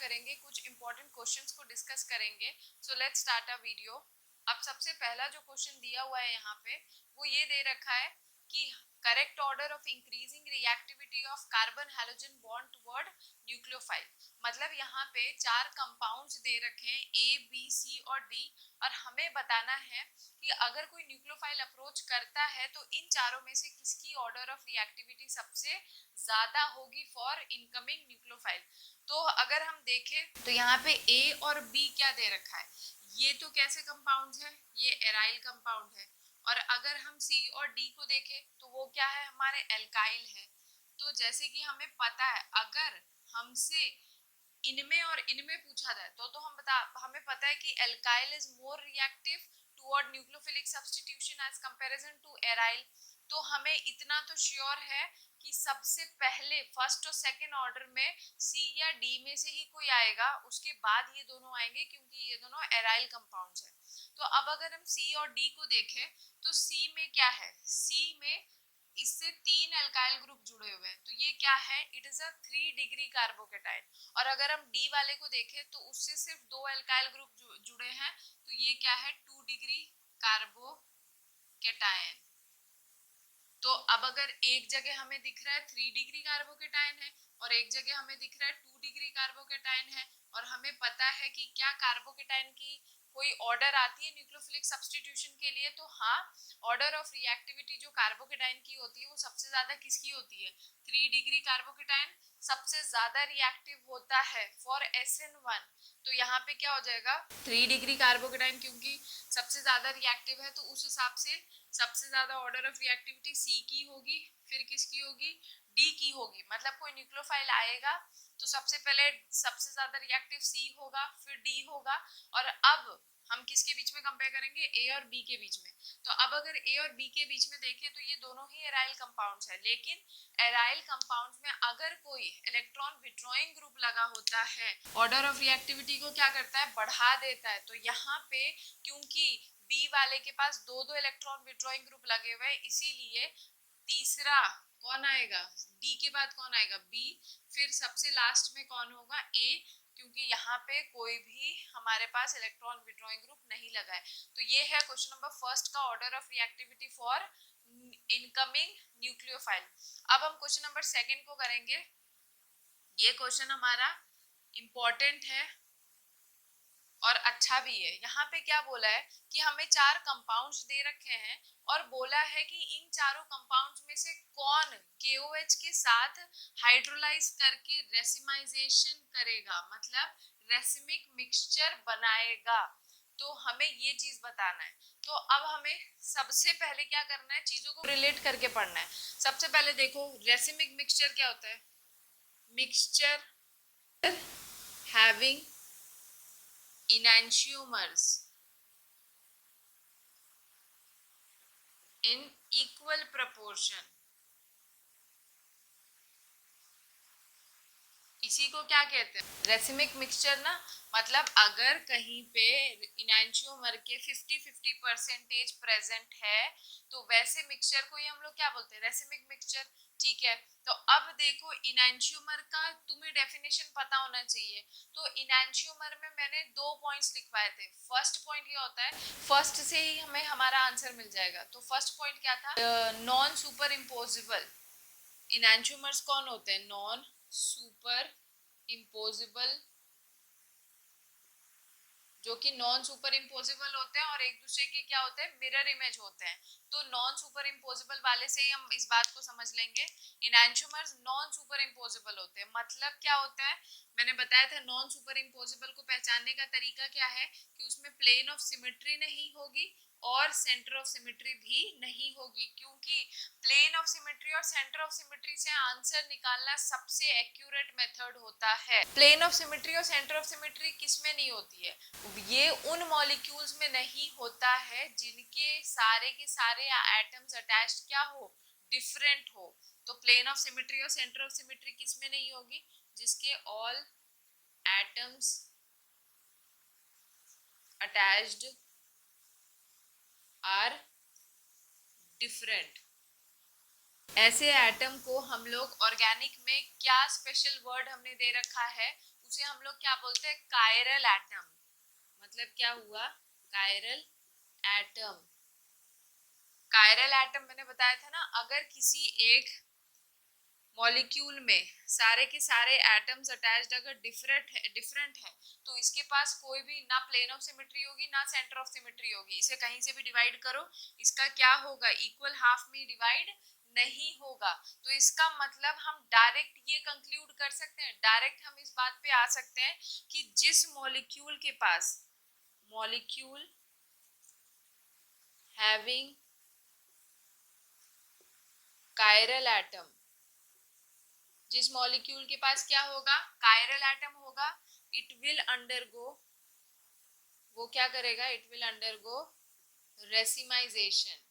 करेंगे, कुछ important questions को डिस्कस करेंगे। So let's start a video. अब सबसे पहला जो क्वेश्चन दिया हुआ है यहाँ पे वो ये दे रखा है कि correct order of increasing reactivity of carbon halogen bond toward nucleophile. मतलब यहाँ पे चार कंपाउंड्स दे रखे हैं ए बी सी और डी, और हमें बताना है कि अगर कोई न्यूक्लियोफाइल अप्रोच करता है तो इन चारों में से किसकी ऑर्डर ऑफ रिएक्टिविटी सबसे ज्यादा होगी फॉर इनकमिंग न्यूक्लियोफाइल। तो अगर हम देखें तो यहाँ पे ए और बी क्या दे रखा है, ये तो कैसे कंपाउंड्स है, ये एराइल कंपाउंड है। और अगर हम सी और डी को देखें तो वो क्या है, हमारे एल्काइल है। तो जैसे कि हमें पता है अगर हमसे इनमें और इनमें पूछा जाए तो हमें पता है कि alkyl is more reactive toward nucleophilic substitution as comparison to aryl. तो हमें इतना तो श्योर है कि सबसे पहले फर्स्ट और सेकंड ऑर्डर में सी या डी में से ही कोई आएगा, उसके बाद ये दोनों आएंगे क्योंकि ये दोनों एराइल कंपाउंड्स हैं। तो अब अगर हम सी और डी को देखें तो सी में क्या है, सी में इससे तीन अल्काइल ग्रुप जुड़े हुए हैं, तो ये क्या है, it is a 3 degree carbocation. और अगर हम डी वाले को देखें तो उससे सिर्फ दो अल्काइल ग्रुप जुड़े हैं, तो ये क्या है, 2 डिग्री कार्बोकेटाइन। तो अब अगर एक जगह हमें दिख रहा है 3 डिग्री कार्बोकेटाइन है और एक जगह हमें दिख रहा है 2 डिग्री कार्बोकेटाइन है, और हमें पता है कि क्या कार्बोकेटाइन की कोई ऑर्डर आती है न्यूक्लियोफिलिक सब्स्टिट्यूशन के लिए, तो हाँ, ऑर्डर ऑफ रिएक्टिविटी जो कार्बोकेटाइन की होती है वो सबसे ज्यादा किसकी होती है, 3 डिग्री कार्बोकेटाइन सबसे ज्यादा रिएक्टिव होता है फॉर SN1। तो यहाँ पे क्या हो जाएगा, 3 डिग्री कार्बोकेटाइन क्योंकि सबसे ज्यादा रिएक्टिव है तो उस हिसाब से सबसे ज्यादा ऑर्डर ऑफ रिएक्टिविटी सी की होगी, फिर किसकी होगी, डी की होगी। मतलब कोई न्यूक्लियोफाइल आएगा तो सबसे पहले सबसे ज्यादा रिएक्टिव सी होगा, फिर डी होगा। और अब हम किसके बीच में कंपेयर करेंगे, ए और बी के बीच में। तो अब अगर ए और बी के बीच में देखें तो ये दोनों ही एराइल कंपाउंड्स है, लेकिन एराइल कंपाउंड्स में अगर कोई इलेक्ट्रॉन विड्रॉइंग ग्रुप लगा होता है, ऑर्डर ऑफ रिएक्टिविटी को क्या करता है, बढ़ा देता है। तो यहाँ पे क्योंकि बी वाले के पास दो दो इलेक्ट्रॉन विड्रॉइंग ग्रुप लगे हुए हैं, इसीलिए तीसरा कौन आएगा, डी के बाद कौन आएगा, बी, फिर सबसे लास्ट में कौन होगा, ए, क्योंकि यहाँ पे कोई भी हमारे पास इलेक्ट्रॉन विड्रॉइंग ग्रुप नहीं लगा है। तो ये है क्वेश्चन नंबर फर्स्ट का order of reactivity for incoming nucleophile. अब हम क्वेश्चन नंबर सेकंड को करेंगे। ये क्वेश्चन हमारा इंपॉर्टेंट है और अच्छा भी है। यहाँ पे क्या बोला है कि हमें चार कंपाउंड्स दे रखे हैं और बोला है कि इन चारों कंपाउंड्स में से कौन KOH के साथ हाइड्रोलाइज करके रेसिमाइजेशन करेगा, मतलब रेसिमिक मिक्सचर बनाएगा। तो हमें ये चीज बताना है। तो अब हमें सबसे पहले क्या करना है, चीजों को रिलेट करके पढ़ना है। सबसे पहले देखो रेसिमिक मिक्सचर क्या होता है, mixture having enantiomers in equal proportion, इसी को क्या कहते हैं, रेसिमिक मिक्सचर ना। मतलब अगर कहीं पे इनैंशियोमर के 50-50% प्रेजेंट है तो वैसे मिक्सचर को ही हम लोग क्या बोलते हैं, रेसिमिक मिक्सचर। ठीक है, तो अब देखो इनैंशियोमर का तुम्हें डेफिनेशन पता होना चाहिए। तो इनैंशियोमर में मैंने 2 पॉइंट्स लिखवाए थे। फर्स्ट पॉइंट ये होता है, फर्स्ट से ही हमें हमारा आंसर मिल जाएगा। तो फर्स्ट पॉइंट क्या था, नॉन सुपर इम्पोजिबल। इनैंशियोमर्स कौन होते हैं, नॉन सुपर इम्पोजिबल, जो कि नॉन सुपर इम्पोजिबल होते हैं और एक दूसरे के क्या होते हैं, मिरर इमेज होते हैं। तो नॉन सुपर इम्पोजिबल वाले से ही हम इस बात को समझ लेंगे। इनैंशियोमर्स नॉन सुपर इम्पोजिबल होते हैं। मतलब क्या होता है, मैंने बताया था नॉन सुपर इम्पोजिबल को पहचानने का तरीका क्या है कि उसमें प्लेन ऑफ सिमेट्री नहीं होगी और सेंटर ऑफ सिमेट्री भी नहीं होगी, क्योंकि प्लेन ऑफ सिमेट्री और सेंटर ऑफ सिमेट्री से आंसर निकालना सबसे एक्यूरेट मेथड होता है। प्लेन ऑफ सिमेट्री और सेंटर ऑफ सिमेट्री किसमें नहीं होती है, ये उन मॉलिक्यूल्स में नहीं होता है जिनके सारे के सारे एटम्स अटैच्ड क्या हो, डिफरेंट हो। तो प्लेन ऑफ सिमेट्री और सेंटर ऑफ सिमेट्री किसमें नहीं होगी, जिसके all atoms attached are different. ऐसे एटम को हम लोग ऑर्गेनिक में क्या स्पेशल वर्ड हमने दे रखा है, उसे हम लोग क्या बोलते हैं, कायरल एटम। मतलब क्या हुआ, कायरल एटम। कायरल एटम मैंने बताया था ना, अगर किसी एक मॉलिक्यूल में सारे के सारे एटम्स अटैच्ड अगर डिफरेंट है तो इसके पास कोई भी ना प्लेन ऑफ सिमेट्री होगी ना सेंटर ऑफ सिमेट्री होगी। इसे कहीं से भी डिवाइड करो, इसका क्या होगा, इक्वल हाफ में डिवाइड नहीं होगा। तो इसका मतलब हम डायरेक्ट ये कंक्लूड कर सकते हैं, डायरेक्ट हम इस बात पे आ सकते हैं कि जिस मॉलिक्यूल के पास, मॉलिक्यूल हैविंग कायरल एटम, जिस मॉलिक्यूल के पास क्या होगा, कायरल एटम होगा, इट विल अंडरगो, वो क्या करेगा, it will undergo racemisation,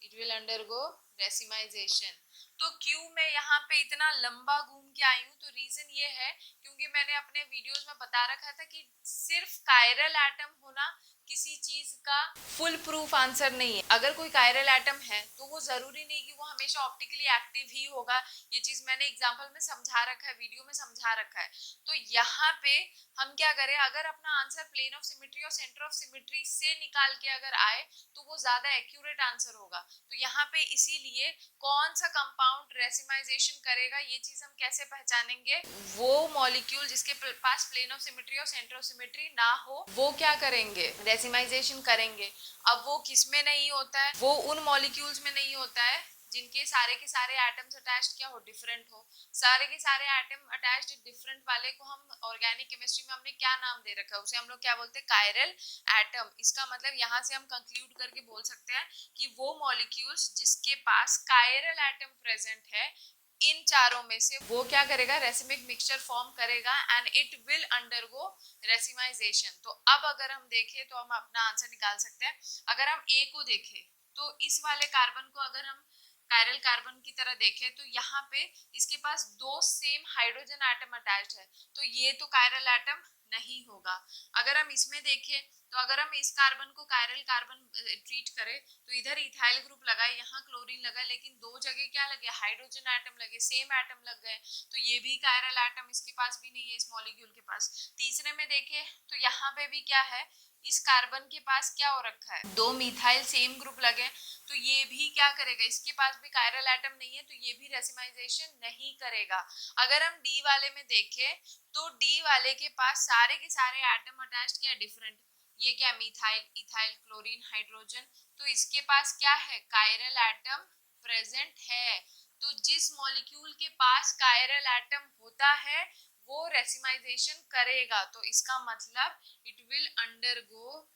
it will undergo racemisation. तो क्यों मैं यहाँ पे इतना लंबा घूम के आई हूँ, तो रीजन ये है क्योंकि मैंने अपने वीडियोस में बता रखा था कि सिर्फ कायरल एटम होना किसी चीज का फुल प्रूफ आंसर नहीं है। अगर कोई कायरल एटम है तो वो जरूरी नहीं कि वो हमेशा ऑप्टिकली एक्टिव ही होगा। ये चीज मैंने एग्जांपल में समझा रखा है, वीडियो में समझा रखा है। तो यहाँ पे हम क्या करें, अगर अपना आंसर प्लेन ऑफ सिमेट्री और सेंटर ऑफ सिमेट्री से निकाल के अगर आए तो वो ज्यादा एक्यूरेट आंसर होगा। तो यहाँ पे इसीलिए कौन सा कंपाउंड रेसिमाइजेशन करेगा ये चीज हम कैसे पहचानेंगे, वो मॉलिक्यूल जिसके पास प्लेन ऑफ सिमेट्री और सेंटर ऑफ सिमेट्री ना हो वो क्या करेंगे, रेसिमाइजेशन करेंगे। अब वो किस में नहीं होता है, वो उन मॉलिक्यूल्स में नहीं होता है जिनके सारे के सारे एटम्स अटैच्ड क्या हो, डिफरेंट हो। सारे के सारे एटम अटैच्ड डिफरेंट वाले को हम ऑर्गेनिक केमिस्ट्री में हमने क्या नाम दे रखा है, उसे हम लोग क्या बोलते हैं, कायरल एटम। इसका मतलब यहाँ से हम कंक्लूड करके बोल सकते हैं कि वो मॉलिक्यूल्स जिसके पास कायरल एटम प्रेजेंट है, इन चारों में से वो क्या करेगा, रेसिमिक मिक्सचर फॉर्म करेगा and it will undergo racemisation. तो अब अगर हम देखें तो हम अपना आंसर निकाल सकते हैं। अगर हम ए को देखें तो इस वाले कार्बन को अगर हम कायरल कार्बन की तरह देखें तो यहाँ पे इसके पास दो सेम हाइड्रोजन एटम अटैच्ड है, तो ये तो कायरल एटम नहीं होगा। अगर हम इसमें देखें तो अगर हम इस कार्बन को कायरल कार्बन ट्रीट करें तो इधर इथाइल ग्रुप लगा है, यहाँ क्लोरीन लगा है, लेकिन दो जगह क्या लगे, हाइड्रोजन एटम लगे, सेम एटम लग गए, तो ये भी कायरल एटम इसके पास भी नहीं है, इस मॉलिक्यूल के पास। तीसरे में देखें तो यहाँ पे भी क्या है, इस कार्बन के पास क्या हो रखा है, दो मिथाइल सेम ग्रुप लगे, तो ये भी क्या करेगा, इसके पास भी कायरल एटम नहीं है, तो ये भी रेसिमाइजेशन नहीं करेगा। अगर हम डी वाले में देखें तो डी वाले के पास सारे के सारे एटम अटैच्ड क्या डिफरेंट, ये क्या मिथाइल, इथाइल, क्लोरीन, हाइड्रोजन, तो इसके पास क्या है, कायरल एटम प्रेजेंट है। तो जिस मॉलिक्यूल के पास कायरल एटम होता है वो रेसिमाइजेशन करेगा, तो इसका मतलब इट विल अंडरगो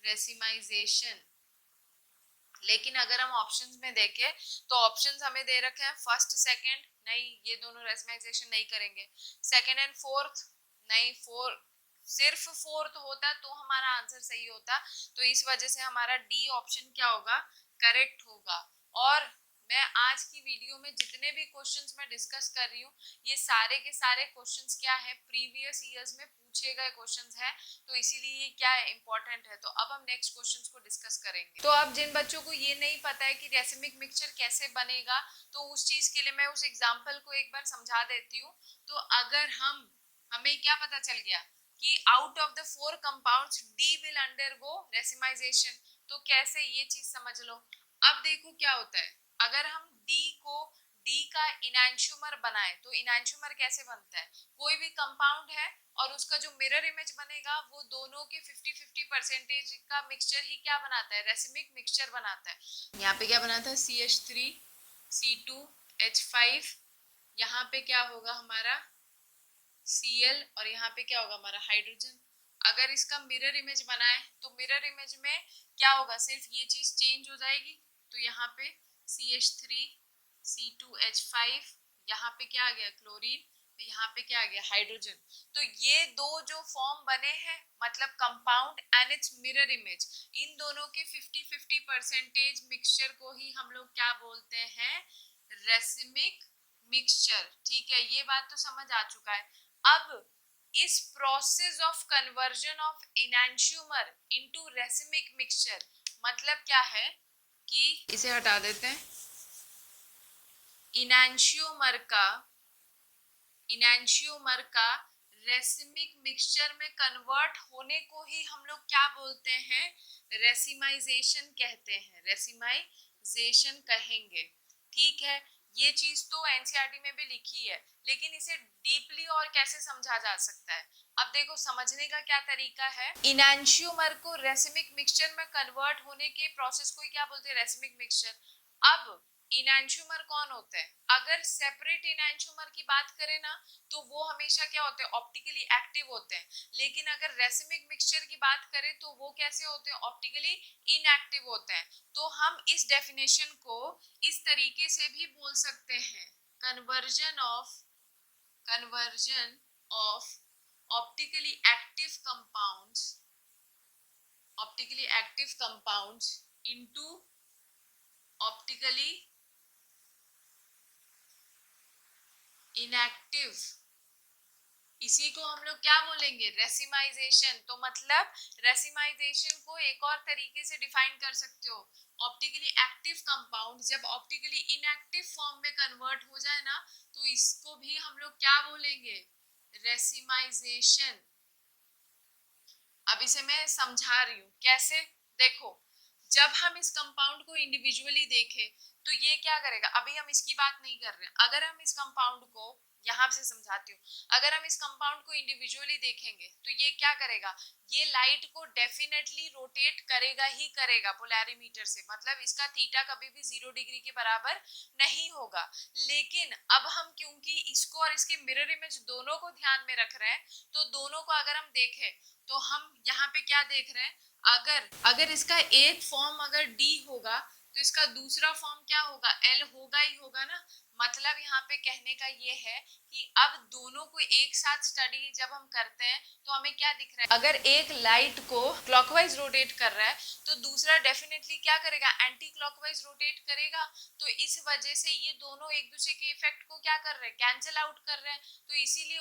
रेसिमाइजेशन। लेकिन अगर हम ऑप्शंस में देखें तो ऑप्शंस हमें दे रखे हैं फर्स्ट सेकंड, नहीं ये दोनों रेसिमाइजेशन नहीं करेंगे। सेकंड एंड फोर्थ, नहीं सिर्फ फोर्थ होता तो हमारा आंसर सही होता, तो इस वजह से हमारा डी ऑप्शन क्या होगा, करेक्ट होगा। और मैं आज की वीडियो में जितने भी क्वेश्चंस मैं डिस्कस कर रही हूँ ये सारे के सारे क्वेश्चंस क्या है, प्रीवियस ईयर्स में पूछे गए क्वेश्चंस हैं, तो इसीलिए ये क्या है, इंपॉर्टेंट है। तो अब हम नेक्स्ट क्वेश्चंस को डिस्कस करेंगे। तो अब जिन बच्चों को ये नहीं पता है कि रेसिमिक मिक्सचर कैसे बनेगा, तो उस चीज के लिए मैं उस एग्जाम्पल को एक बार समझा देती हूँ। तो अगर हमें क्या पता चल गया कि out of the 4 compounds D will undergo racemisation, तो कैसे ये चीज समझ लो। अब देखो क्या होता है, अगर हम डी का इनैंशियोमर बनाए तो इनैंशियोमर कैसे बनता है, कोई भी कंपाउंड है और उसका जो मिरर इमेज बनेगा वो दोनों के 50-50% का मिक्सचर ही क्या बनाता है, रेसिमिक मिक्सचर बनाता है। यहाँ पे क्या बनाता है, CH3 C2H5, यहाँ पे क्या होगा हमारा Cl, और यहाँ पे क्या होगा हमारा हाइड्रोजन। अगर इसका मिरर इमेज बनाए तो मिरर इमेज में क्या होगा, सिर्फ ये चीज चेंज हो जाएगी, तो यहाँ पे CH3 C2H5, यहाँ पे क्या आ गया क्लोरीन, यहाँ पे क्या आ गया हाइड्रोजन। तो ये दो जो फॉर्म बने हैं मतलब compound and its mirror image, इन दोनों के 50-50% मिक्सचर को ही हम लोग क्या बोलते हैं, रेसिमिक मिक्सचर। ठीक है, ये बात तो समझ आ चुका है। अब इस process of conversion of enantiomer into racemic mixture मतलब क्या है कि इसे हटा देते हैं, इनैंशियोमर का इनैंशियोमर का रेसिमिक मिक्सचर में कन्वर्ट होने को ही हम लोग क्या बोलते हैं, रेसिमाइजेशन कहते हैं, रेसिमाइजेशन कहेंगे। ठीक है, ये चीज तो एनसीईआरटी में भी लिखी है, लेकिन इसे डीपली और कैसे समझा जा सकता है। अब देखो समझने का क्या तरीका है, इनैंशियोमर को रेसिमिक मिक्सचर में कन्वर्ट होने के प्रोसेस को क्या बोलते हैं, रेसिमिक मिक्सचर। अब इनैंशियोमर कौन होते हैं, अगर सेपरेट इनैंशियोमर की बात करें ना तो वो हमेशा क्या होते हैं, ऑप्टिकली एक्टिव होते हैं। लेकिन अगर रेसिमिक मिक्सचर की बात करें तो वो कैसे होते हैं, ऑप्टिकली इनएक्टिव होते हैं। तो हम इस डेफिनेशन को इस तरीके से भी बोल सकते हैं, conversion of optically active compounds into optically inactive, इसी को हम लोग क्या बोलेंगे, रेसिमाइजेशन। तो मतलब रेसिमाइजेशन को एक और तरीके से डिफाइन कर सकते हो, ऑप्टिकली एक्टिव कंपाउंड जब ऑप्टिकली इनएक्टिव फॉर्म में कन्वर्ट हो जाए ना तो इसको भी हम लोग क्या बोलेंगे, रेसिमाइजेशन। अब इसे मैं समझा रही हूँ कैसे, देखो जब हम इस कंपाउंड को इंडिविजुअली देखें तो ये क्या करेगा, अभी हम इसकी बात नहीं कर रहे हैं, अगर हम इस कंपाउंड को यहां से समझाती हूँ, अगर हम इस कंपाउंड को इंडिविजुअली देखेंगे तो ये क्या करेगा, ये लाइट को डेफिनेटली रोटेट करेगा ही करेगा पोलैरिमीटर से, मतलब इसका थीटा कभी भी 0 डिग्री के बराबर नहीं होगा। लेकिन अब हम क्योंकि इसको और इसके मिरर इमेज दोनों को ध्यान में रख रहे हैं तो दोनों को अगर हम देखें तो हम यहाँ पे क्या देख रहे हैं, अगर इसका एक फॉर्म अगर डी होगा तो इसका दूसरा फॉर्म क्या होगा, एल होगा ही होगा ना। मतलब यहाँ पे कहने का ये है कि अब दोनों को एक साथ स्टडी जब हम करते हैं तो हमें क्या दिख रहा है, अगर एक लाइट को क्लॉकवाइज रोटेट कर रहा है तो दूसरा डेफिनेटली क्या करेगा, एंटी क्लॉकवाइज रोटेट करेगा। तो इस वजह से ये दोनों एक दूसरे के इफेक्ट को क्या कर रहे हैं, कैंसिल आउट कर रहे हैं। तो इसीलिए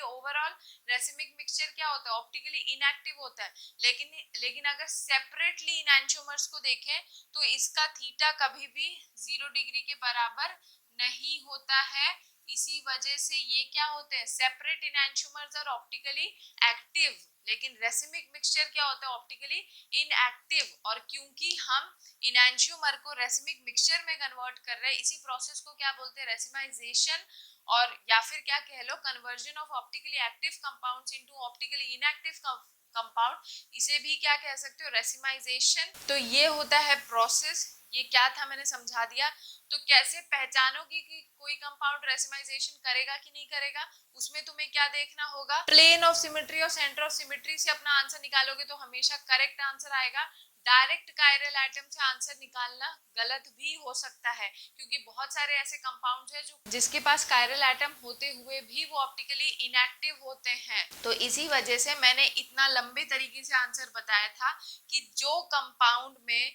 ओवरऑल रेसिमिक मिक्सचर क्या होता है, ऑप्टिकली इनएक्टिव होता है। लेकिन अगर सेपरेटली इनैंशियोमर्स को देखें तो इसका थीटा कभी भी 0 डिग्री के बराबर नहीं होता है। इसी वजह से ये क्या होते हैं, सेपरेट इनैंशियोमर्स और ऑप्टिकली एक्टिव, लेकिन रेसिमिक मिक्सचर क्या होता है, ऑप्टिकली इनएक्टिव। और क्योंकि हम इनैंशियोमर को रेसिमिक मिक्सचर में कन्वर्ट कर रहे हैं, इसी प्रोसेस को क्या बोलते हैं, रेसिमाइजेशन, और या फिर क्या कह लो, conversion of optically active compounds into optically inactive compound, इसे भी क्या कह सकते हो, रेसिमाइजेशन। तो ये होता है प्रोसेस, ये क्या था मैंने समझा दिया। तो कैसे पहचानोगे कि कोई कंपाउंड रेसिमाइजेशन करेगा कि नहीं करेगा, उसमें तुम्हें क्या देखना होगा, प्लेन ऑफ सिमेट्री और सेंटर ऑफ सिमेट्री से अपना आंसर निकालोगे तो हमेशा करेक्ट आंसर आएगा। डायरेक्ट कायरल एटम से आंसर निकालना गलत भी हो सकता है, क्योंकि बहुत सारे ऐसे कंपाउंड्स हैं जो जिसके पास कायरल एटम होते हुए भी वो ऑप्टिकली इनएक्टिव होते हैं। तो इसी वजह से मैंने इतना लंबे तरीके से आंसर बताया था कि जो कंपाउंड में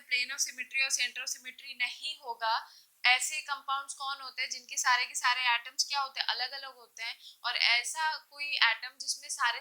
प्लेन ऑफ सिमेट्री और सेंटर ऑफ सिमेट्री नहीं होगा, ऐसे कंपाउंड्स कौन होते हैं जिनके सारे के सारे एटम्स क्या होते हैं, अलग अलग होते हैं। और ऐसा कोई एटम जिसमें सारे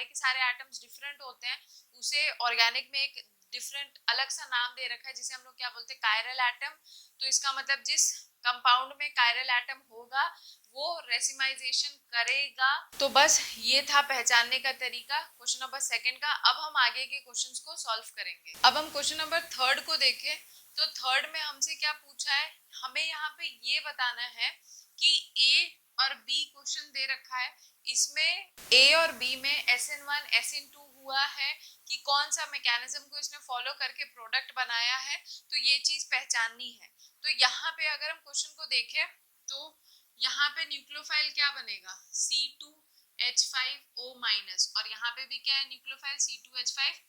के सारे एटम्स डिफरेंट होते हैं, उसे ऑर्गेनिक में एक डिफरेंट अलग सा नाम दे रखा है, जिसे हम लोग क्या बोलते हैं, कायरल एटम। तो इसका मतलब जिस कंपाउंड में कायरल एटम होगा वो रेसिमाइजेशन करेगा। तो बस ये था पहचानने का तरीका क्वेश्चन नंबर 2 का। अब हम आगे के क्वेश्चंस को सॉल्व करेंगे। अब हम क्वेश्चन नंबर 3 को देखें तो 3 में हमसे क्या पूछा है, हमें यहाँ पे ये बताना है कि ए और बी क्वेश्चन दे रखा है, इसमें ए और बी में SN1 SN2 हुआ है कि कौन सा मैकेनिज्म को इसने फॉलो करके प्रोडक्ट बनाया है, तो ये चीज पहचाननी है। तो यहाँ पे अगर हम क्वेश्चन को देखें तो यहाँ पे न्यूक्लियोफाइल क्या बनेगा, C2H5O-, और यहाँ पे भी क्या है, न्यूक्लियोफाइल C2H5O-।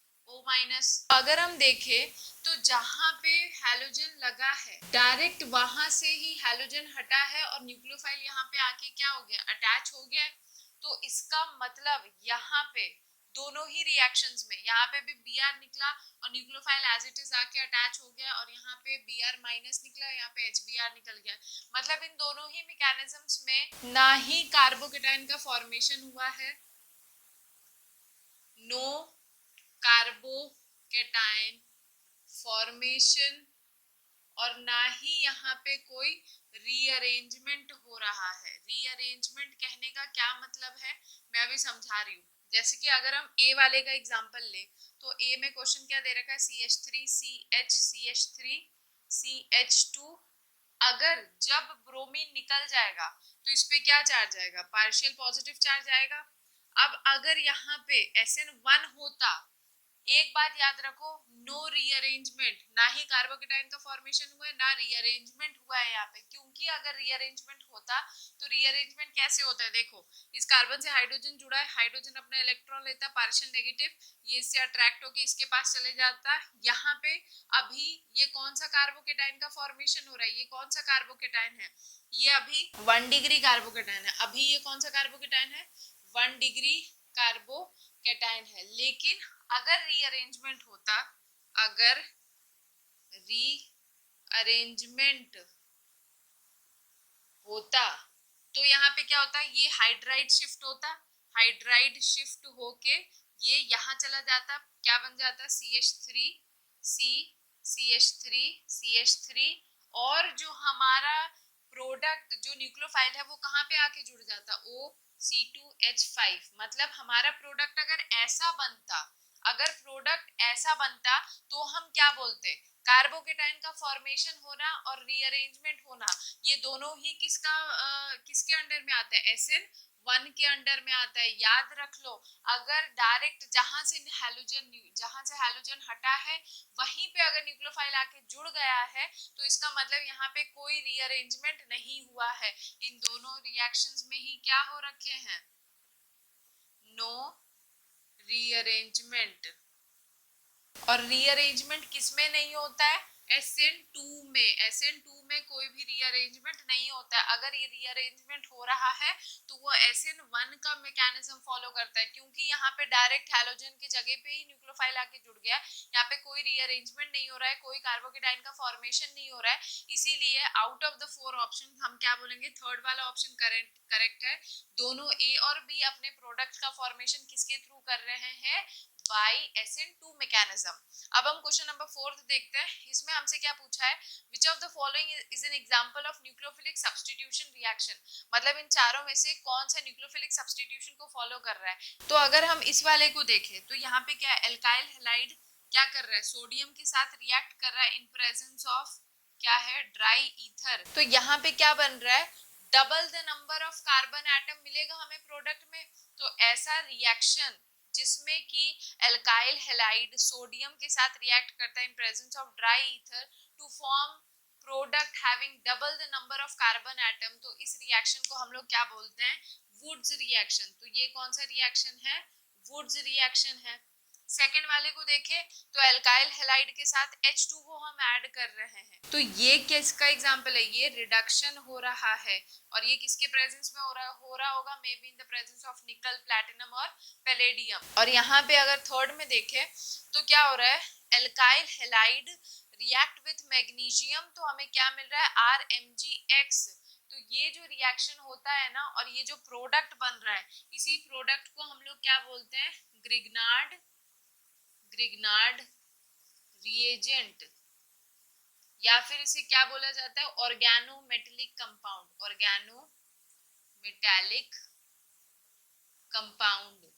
अगर हम देखें तो जहाँ पे हैलोजन लगा है डायरेक्ट वहां से ही हैलोजन हटा है और न्यूक्लियोफाइल यहाँ पे आके क्या हो गया, अटैच हो गया। तो इसका मतलब यहाँ पे दोनों ही रिएक्शंस में, यहाँ पे भी Br निकला और न्यूक्लियोफाइल एज इट इज आके अटैच हो गया, और यहाँ पे Br- निकला, यहाँ पे HBr निकल गया। मतलब इन दोनों ही मैकेनिज्म्स में ना ही कार्बोकेटाइन का फॉर्मेशन हुआ है, नो कार्बोकेटाइन फॉर्मेशन और ना ही यहाँ पे कोई रीअरेंजमेंट हो रहा है। रीअरेंजमेंट कहने का क्या मतलब है मैं अभी समझा रही हूँ। जैसे कि अगर हम ए वाले का एग्जांपल ले तो ए में क्वेश्चन क्या दे रखा है, CH3 CH CH3 CH2। अगर जब ब्रोमीन निकल जाएगा तो इस पे क्या चार्ज आएगा, पार्शियल पॉजिटिव चार्ज आएगा। अब अगर यहाँ पे SN1 होता, एक बात याद रखो, नो रीअरेंजमेंट, ना ही कार्बोकेटाइन का फॉर्मेशन हुआ है ना रीअरेंजमेंट हुआ है यहाँ पे। क्योंकि अगर रीअरेंजमेंट होता तो रीअरेंजमेंट कैसे होता है, देखो इस कार्बन से हाइड्रोजन जुड़ा है, हाइड्रोजन अपना इलेक्ट्रॉन लेता है पार्शियल नेगेटिव, ये इससे अट्रैक्ट होके इसके पास चले जाता है। यहाँ पे अभी ये कौन सा कार्बोकेटाइन का फॉर्मेशन हो रहा है, ये कौन सा कार्बोकेटाइन है, ये अभी 1 डिग्री कार्बोकेटाइन है। अभी ये कौन सा कार्बोकेटाइन है, 1 डिग्री कार्बोकेटाइन है। लेकिन अगर रीअरेंजमेंट होता, अगर रीअरेंजमेंट होता तो यहाँ पे क्या होता, ये हाइड्राइड शिफ्ट होता, हाइड्राइड शिफ्ट होके ये यहाँ चला जाता, क्या बन जाता, CH3 C CH3 CH3, और जो हमारा प्रोडक्ट जो न्यूक्लियोफाइल है वो कहाँ पे आके जुड़ जाता, OC2H5। मतलब हमारा प्रोडक्ट अगर ऐसा बनता, अगर प्रोडक्ट ऐसा बनता तो हम क्या बोलते, कार्बोकेटाइन का फॉर्मेशन होना और रीअरेंजमेंट होना, ये दोनों ही किसके अंडर में आता है, SN1 के अंडर में आता है। याद रख लो, अगर डायरेक्ट जहां से हैलोजन हटा है वहीं पे अगर न्यूक्लियोफाइल आके जुड़ गया है तो इसका मतलब यहाँ पे कोई रीअरेंजमेंट नहीं हुआ है। इन दोनों रिएक्शंस में ही क्या हो रखे हैं, नो रीअरेंजमेंट। और रीअरेंजमेंट किसमें नहीं होता है, SN2 में। SN2 में कोई भी रीअरेंजमेंट नहीं होता है। अगर ये रीअरेंजमेंट हो रहा है तो वो SN1 का मैकेनिज्म फॉलो करता है, क्योंकि यहाँ पे डायरेक्ट हैलोजन की जगह पे ही न्यूक्लियोफाइल आके जुड़ गया है, यहाँ पे कोई रीअरेंजमेंट नहीं हो रहा है, कोई कार्बोकेटाइन का फॉर्मेशन नहीं हो रहा है। इसीलिए आउट ऑफ द 4 ऑप्शन हम क्या बोलेंगे, थर्ड वाला ऑप्शन करेक्ट है। दोनों ए और बी अपने प्रोडक्ट का फॉर्मेशन किसके थ्रू कर रहे हैं, by SN2 mechanism। अब हम क्वेश्चन नंबर 4 देखते हैं। इसमें हमसे क्या पूछा है, which of the following is an example of nucleophilic substitution reaction। मतलब इन चारों में से कौन सा न्यूक्लियोफिलिक सब्स्टिट्यूशन को फॉलो कर रहा है। तो अगर हम इस वाले को देखें तो यहाँ पे क्या है, एल्काइल हैलाइड क्या कर रहा है, सोडियम के साथ रिएक्ट कर रहा है इन प्रेजेंस ऑफ क्या है, ड्राई ईथर। तो यहाँ पे क्या बन रहा है, double the number of carbon atom मिलेगा हमें प्रोडक्ट में। तो ऐसा रिएक्शन जिसमें कि एल्काइल हैलाइड सोडियम के साथ रिएक्ट करता है in presence of dry ether to form product having double the number of carbon atom, तो इस रिएक्शन को हम लोग क्या बोलते हैं, वुड्स रिएक्शन। तो ये कौन सा रिएक्शन है, वुड्स रिएक्शन है। सेकेंड वाले को देखें तो एल्काइल हैलाइड के साथ H2O हम ऐड कर रहे हैं, तो ये किसका एग्जांपल है, ये रिडक्शन हो रहा है। और ये किसके प्रेजेंस में हो रहा होगा, may be in the presence of निकल, प्लैटिनम और पैलेडियम। और यहाँ पे अगर थर्ड में देखें तो क्या हो रहा है, alkyl halide react with magnesium, तो हमें क्या मिल रहा है, RMgX। तो ये जो रिएक्शन होता है ना और ये जो प्रोडक्ट बन रहा है, इसी प्रोडक्ट को हम लोग क्या बोलते हैं, ग्रिग्नार्ड रिएजेंट, या फिर इसे क्या बोला जाता है, ऑर्गेनोमेटेलिक कंपाउंड, ऑर्गेनोमेटेलिक कंपाउंड।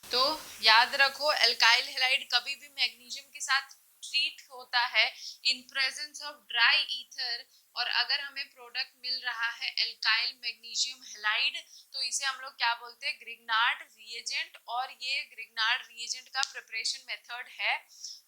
तो याद रखो, एल्काइल हैलाइड कभी भी मैग्नीशियम के साथ ट्रीट होता है in presence of dry ether, और अगर हमें प्रोडक्ट मिल रहा है एल्काइल मैग्नीशियम हैलाइड तो इसे हम लोग क्या बोलते हैं, ग्रिग्नार्ड रिएजेंट। और ये ग्रिग्नार्ड रिएजेंट का प्रिपरेशन मेथड है,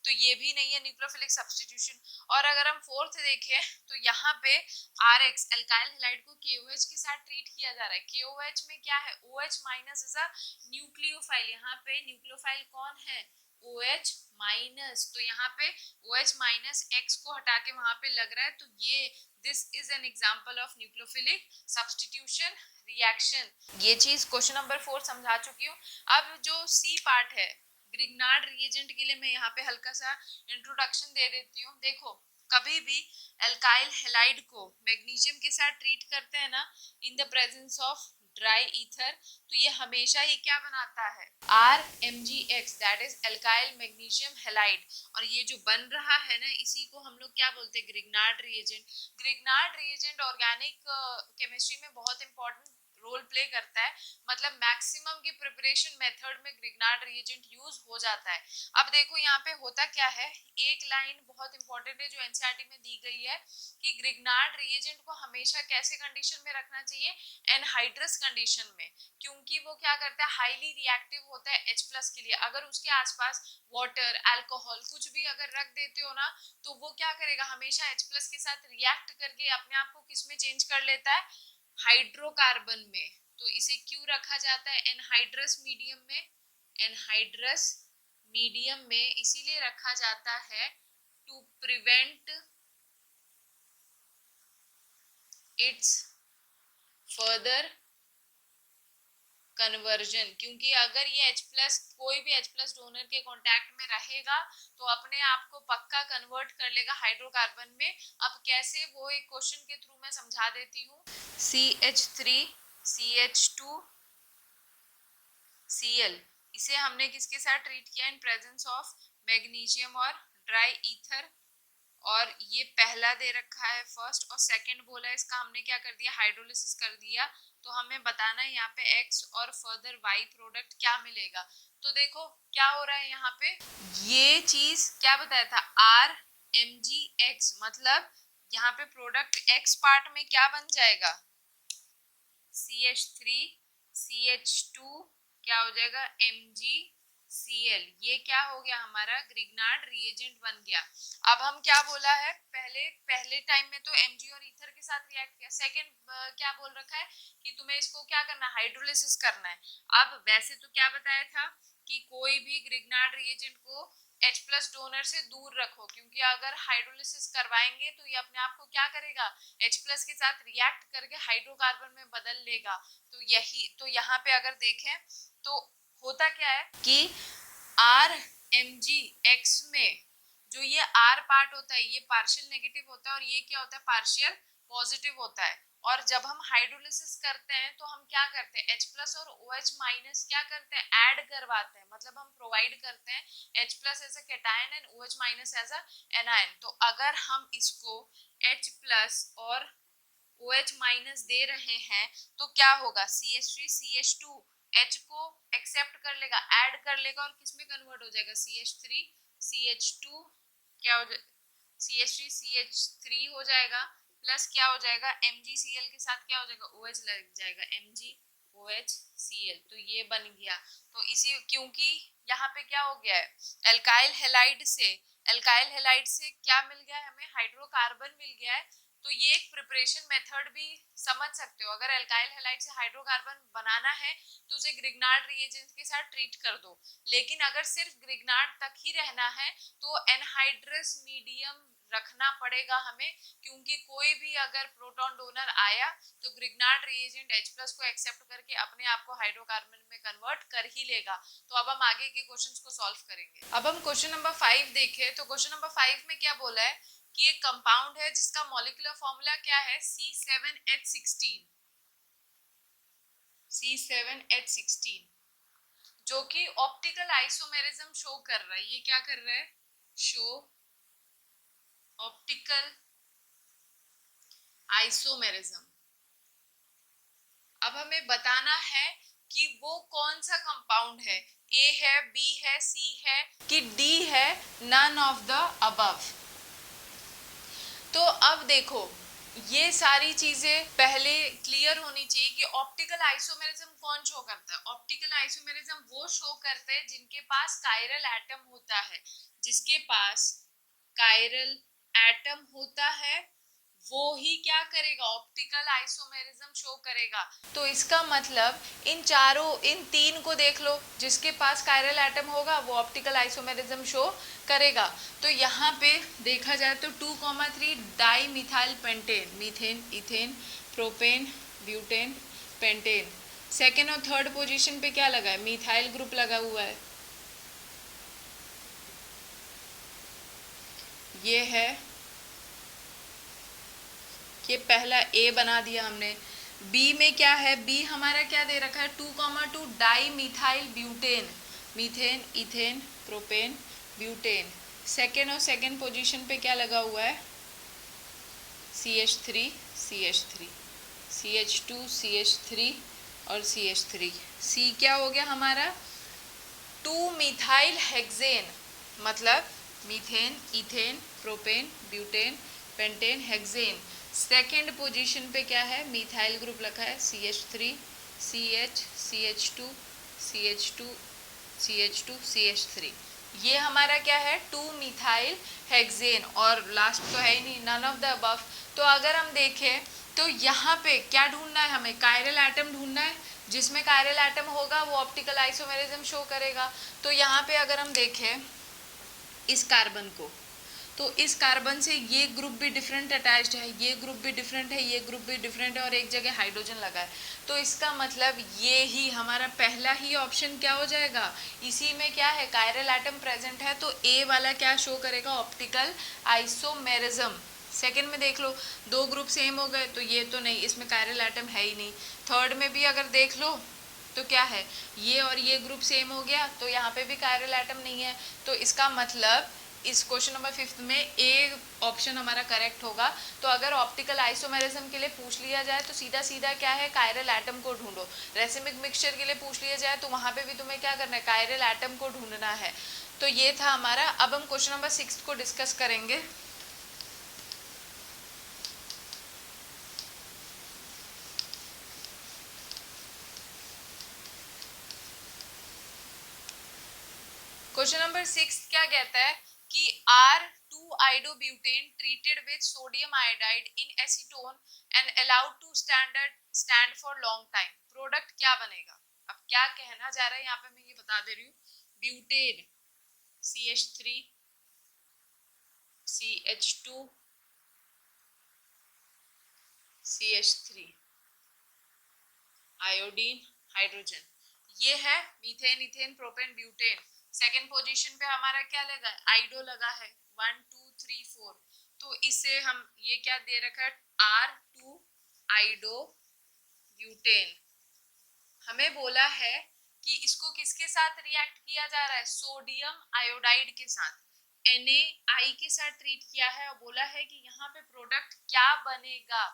तो ये भी नहीं है न्यूक्लियोफिलिक सब्स्टिट्यूशन। और अगर हम फोर्थ देखें तो यहाँ पे RX एल्काइल हैलाइड को KOH के साथ ट्रीट किया जा रहा है। KOH में क्या है, OH minus is a nucleophile, यहाँ पे न्यूक्लियोफाइल कौन है, OH माइनस। तो यहाँ पे OH माइनस X को हटा के वहां पे लग रहा है, तो ये this is an example of nucleophilic substitution reaction. ये चीज क्वेश्चन नंबर 4 समझा चुकी हूँ। अब जो C पार्ट है ग्रिग्नार्ड रिएजेंट के लिए मैं यहाँ पे हल्का सा इंट्रोडक्शन दे देती हूँ। देखो कभी भी एल्काइल हैलाइड को मैग्नीशियम के साथ ट्रीट करते हैं ना in the presence of dry ether, तो ये हमेशा ही क्या बनाता है, RMgX, that is alkyl magnesium halide. और ये जो बन रहा है ना, इसी को हम लोग क्या बोलते हैं, Grignard reagent. Grignard reagent organic chemistry में बहुत इंपॉर्टेंट रोल प्ले करता है, मतलब मैक्सिमम की प्रिपरेशन मेथड में ग्रिग्नार्ड रिएजेंट यूज हो जाता है। अब देखो यहाँ पे होता क्या है, एक लाइन बहुत इंपॉर्टेंट है जो एनसीईआरटी में दी गई है कि ग्रिग्नार्ड रिएजेंट को हमेशा कैसे कंडीशन में रखना चाहिए, एनहाइड्रस कंडीशन में, क्योंकि वो क्या करता है, हाईली रिएक्टिव होता है H+ के लिए। अगर उसके आसपास वाटर, अल्कोहल कुछ भी अगर रख देते हो ना, तो वो क्या करेगा, हमेशा H+ के साथ रिएक्ट करके अपने आप को किस में चेंज कर लेता है, हाइड्रोकार्बन में। तो इसे क्यों रखा जाता है एनहाइड्रस मीडियम में, एनहाइड्रस मीडियम में इसीलिए रखा जाता है to prevent its further conversion, क्योंकि अगर ये H+ कोई भी H+ डोनर के कांटेक्ट में रहेगा तो अपने आप को पक्का कन्वर्ट कर लेगा हाइड्रोकार्बन में। अब कैसे, वो एक क्वेश्चन के थ्रू मैं समझा देती हूँ। CH3 CH2 Cl, इसे हमने किसके साथ ट्रीट किया, इन प्रेजेंस ऑफ मैग्नीशियम और ड्राई ईथर, और ये पहला दे रखा है फर्स्ट, और सेकंड बोला है इसका हमने क्या कर दिया, हाइड्रोलिसिस कर दिया। तो हमें बताना है यहाँ पे X और फर्दर Y प्रोडक्ट क्या मिलेगा। तो देखो क्या हो रहा है यहाँ पे, ये चीज क्या बताया था, RMgX, मतलब यहाँ पे प्रोडक्ट X पार्ट में क्या बन जाएगा, CH3 CH2 क्या हो जाएगा, MgCl। ये क्या हो गया, हमारा ग्रिग्नार्ड रिएजेंट बन गया। अब हम क्या बोला है, पहले टाइम में तो Mg और ईथर के साथ रिएक्ट किया, सेकंड क्या बोल रखा है कि तुम्हें इसको क्या करना है, हाइड्रोलिसिस करना है। अब वैसे तो क्या बताया था कि कोई भी ग्रिग्नार्ड रिएजेंट को H+ डोनर से दूर रखो, क्योंकि अगर हाइड्रोलिसिस करवाएंगे तो ये अपने आप को क्या करेगा, H+ के साथ रिएक्ट करके हाइड्रोकार्बन में बदल लेगा। तो यही, तो यहाँ पे अगर देखें तो होता क्या है कि RMgX में जो ये R पार्ट होता है ये पार्शियल नेगेटिव होता है, और ये क्या होता है, पार्शियल पॉजिटिव होता है। और जब हम हाइड्रोलिसिस करते हैं तो हम क्या करते हैं, H+ और OH- क्या करते हैं, ऐड करवाते हैं, मतलब हम प्रोवाइड करते हैं H+ as a cation and OH- as a anion. तो अगर हम इसको H+ और OH- दे रहे हैं तो क्या होगा, CH3 CH2 H को एक्सेप्ट कर लेगा, ऐड कर लेगा, और किस में कन्वर्ट हो जाएगा, CH3 CH2 क्या हो जाएगा, CH3 CH3 हो जाएगा, प्लस क्या हो जाएगा, MgCl के साथ क्या हो जाएगा, OH लग जाएगा, MgOHCl। तो ये बन गया। तो इसी, क्योंकि यहाँ पे क्या हो गया है, एल्काइल हैलाइड से क्या मिल गया है हमें, हाइड्रोकार्बन मिल गया है। तो ये एक प्रिपरेशन मेथड भी समझ सकते हो, अगर एल्काइल हैलाइड से हाइड्रोकार्बन बनाना है तो उसे ग्रिग्नार्ड रिएजेंट के साथ ट्रीट कर दो। लेकिन अगर सिर्फ ग्रिग्नार्ड तक ही रहना है तो एनहाइड्रस मीडियम रखना पड़ेगा हमें, क्योंकि कोई भी अगर प्रोटॉन डोनर आया तो ग्रिग्नार्ड रिएजेंट H+ को एक्सेप्ट करके अपने आप को हाइड्रोकार्बन में कन्वर्ट कर ही लेगा। तो अब हम आगे के क्वेश्चंस को सॉल्व करेंगे। अब हम क्वेश्चन नंबर 5 देखें, तो क्वेश्चन नंबर 5 में क्या बोला है कि एक कंपाउंड है जिसका मॉलिक्यूलर फॉर्मूला क्या है, C7H16, C7H16, जो कि ऑप्टिकल आइसोमेरिज्म शो कर रहा है। ये क्या कर रहा है, शो ऑप्टिकल आइसोमेरिज्म। अब हमें बताना है कि वो कौन सा कंपाउंड है, ए है, बी है, सी है कि डी है, नन ऑफ द अबव। तो अब देखो ये सारी चीजें पहले क्लियर होनी चाहिए कि ऑप्टिकल आइसोमेरिज्म कौन शो करता है। ऑप्टिकल आइसोमेरिज्म वो शो करते हैं जिनके पास कायरल एटम होता है, जिसके पास कायरल एटम होता है वो ही क्या करेगा, ऑप्टिकल आइसोमेरिज्म शो करेगा। तो इसका मतलब इन तीन को देख लो, जिसके पास कायरल एटम होगा वो ऑप्टिकल आइसोमेरिज्म शो करेगा। तो यहाँ पे देखा जाए तो 2,3 di methyl pentane, methane, ethane, propane, butane, pentane. Second और थर्ड पोजीशन पे क्या लगा है, मिथाइल ग्रुप लगा हुआ है। ये पहला ए बना दिया हमने। बी में क्या है, बी हमारा क्या दे रखा है, 2,2 di methyl butane, methane, ethane, propane, butane. Second और सेकेंड पोजीशन पे क्या लगा हुआ है, CH3 CH3, CH2 CH3 और CH3। C क्या हो गया हमारा, 2 मिथाइल हेक्सेन, मतलब methane, ethane, propane, butane, pentane, hexane. Second position पे क्या है, मिथाइल ग्रुप रखा है, CH3 CH CH2 CH2 CH2 CH3। ये हमारा क्या है, 2 मिथाइल हेक्सेन, और लास्ट तो है ही नहीं, नन ऑफ द अबव। तो अगर हम देखें तो यहाँ पे क्या ढूंढना है हमें, कायरल एटम ढूंढना है, जिसमें कायरल एटम होगा वो ऑप्टिकल आइसोमेरिज्म शो करेगा। तो यहाँ पे अगर हम देखें इस कार्बन को, तो इस कार्बन से ये ग्रुप भी डिफरेंट अटैच्ड है, ये ग्रुप भी डिफरेंट है, ये ग्रुप भी डिफरेंट है, और एक जगह हाइड्रोजन लगा है। तो इसका मतलब ये ही हमारा पहला ही ऑप्शन क्या हो जाएगा, इसी में क्या है, कायरल एटम प्रेजेंट है, तो ए वाला क्या शो करेगा, ऑप्टिकल आइसोमेरिज्म। सेकेंड में देख लो, दो ग्रुप सेम हो गए, तो ये तो नहीं, इसमें कायरल एटम है ही नहीं। थर्ड में भी अगर देख लो तो क्या है, ये और ये ग्रुप सेम हो गया, तो यहाँ पे भी कायरल एटम नहीं है। तो इसका मतलब इस क्वेश्चन नंबर 5 में ए ऑप्शन हमारा करेक्ट होगा। तो अगर ऑप्टिकल आइसोमेरिज्म के लिए पूछ लिया जाए तो सीधा सीधा क्या है, कायरल एटम को ढूंढो। रेसिमिक मिक्सचर के लिए पूछ लिया जाए तो वहां पे भी तुम्हें क्या करना है, कायरल एटम को ढूंढना है। तो ये था हमारा। अब हम क्वेश्चन नंबर 6 को डिस्कस करेंगे। क्वेश्चन नंबर 6 क्या कहता है कि R2-iodobutane treated with sodium iodide in acetone and allowed to stand for long time, product क्या बनेगा। अब क्या कहना जा रहा है यहाँ पे मैं ये बता दे रही हूँ, butane CH3 CH2 CH3, iodine, hydrogen, ये है methane, ethane, propane, butane. Second position पे हमारा क्या लगा, आइडो लगा है, 1 2 3 4। तो इसे हम ये क्या दे रखा है, R2 आइडो ब्यूटेन। हमें बोला है कि इसको किसके साथ रिएक्ट किया जा रहा है, सोडियम आयोडाइड के साथ, NaI के साथ ट्रीट किया है, और बोला है कि यहाँ पे प्रोडक्ट क्या बनेगा।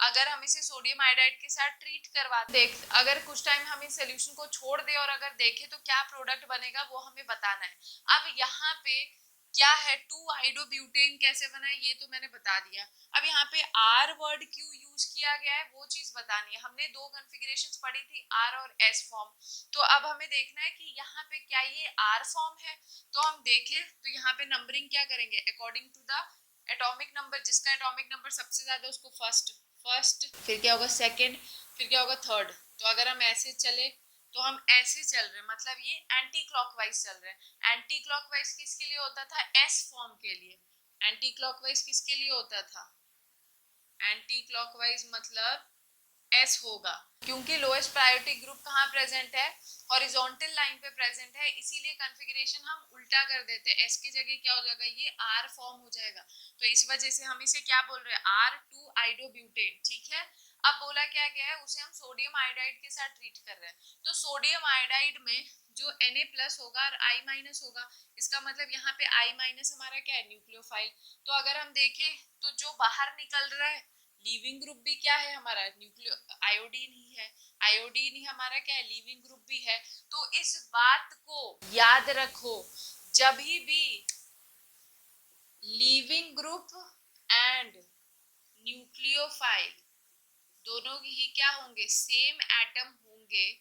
अगर हम इसे सोडियम आयोडाइड के साथ ट्रीट करवाते, अगर कुछ टाइम हम इस सोल्यूशन को छोड़ दे और अगर देखें तो क्या प्रोडक्ट बनेगा वो हमें बताना है। अब यहाँ पे क्या है, 2-iodobutane कैसे बना है ये तो मैंने बता दिया। अब यहाँ पे R वर्ड क्यों यूज किया गया है वो चीज बतानी है। हमने दो कॉन्फ़िगरेशंस पढ़ी थी, R और S फॉर्म। तो अब हमें देखना है कि यहाँ पे क्या ये R फॉर्म है। तो हम देखें तो यहाँ पे नंबरिंग क्या करेंगे, according to the atomic number, जिसका एटॉमिक नंबर सबसे ज्यादा उसको फर्स्ट, फिर क्या होगा सेकंड, फिर क्या होगा थर्ड। तो अगर हम ऐसे चले तो हम ऐसे चल रहे हैं, मतलब ये एंटी क्लॉकवाइज चल रहे हैं। एंटी क्लॉकवाइज किसके लिए होता था, एस फॉर्म के लिए। एंटी क्लॉकवाइज किसके लिए होता था, एंटी क्लॉकवाइज मतलब एस होगा, क्योंकि लोएस्ट प्रायोरिटी ग्रुप कहाँ प्रेजेंट है, हॉरिजॉन्टल लाइन पे प्रेजेंट है, इसीलिए कॉन्फ़िगरेशन हम उल्टा कर देते हैं। एस की जगह क्या हो जाएगा, ये आर फॉर्म हो जाएगा। तो इस वजह से हम इसे क्या बोल रहे हैं, R2-iodobutane, ठीक है। अब बोला क्या गया है, उसे हम सोडियम आयोडाइड के साथ ट्रीट कर रहे हैं। तो सोडियम आयोडाइड में जो Na+ होगा और I- होगा, इसका मतलब यहाँ पे I- हमारा क्या है, न्यूक्लियोफाइल। तो अगर हम देखें तो जो बाहर निकल रहा है लीविंग ग्रुप भी क्या है हमारा, न्यूक्लियो आयोडीन ही है। आयोडीन ही हमारा क्या है, लीविंग ग्रुप भी है। तो इस बात को याद रखो, जब भी लीविंग ग्रुप एंड न्यूक्लियोफाइल दोनों ही क्या होंगे, सेम एटम होंगे,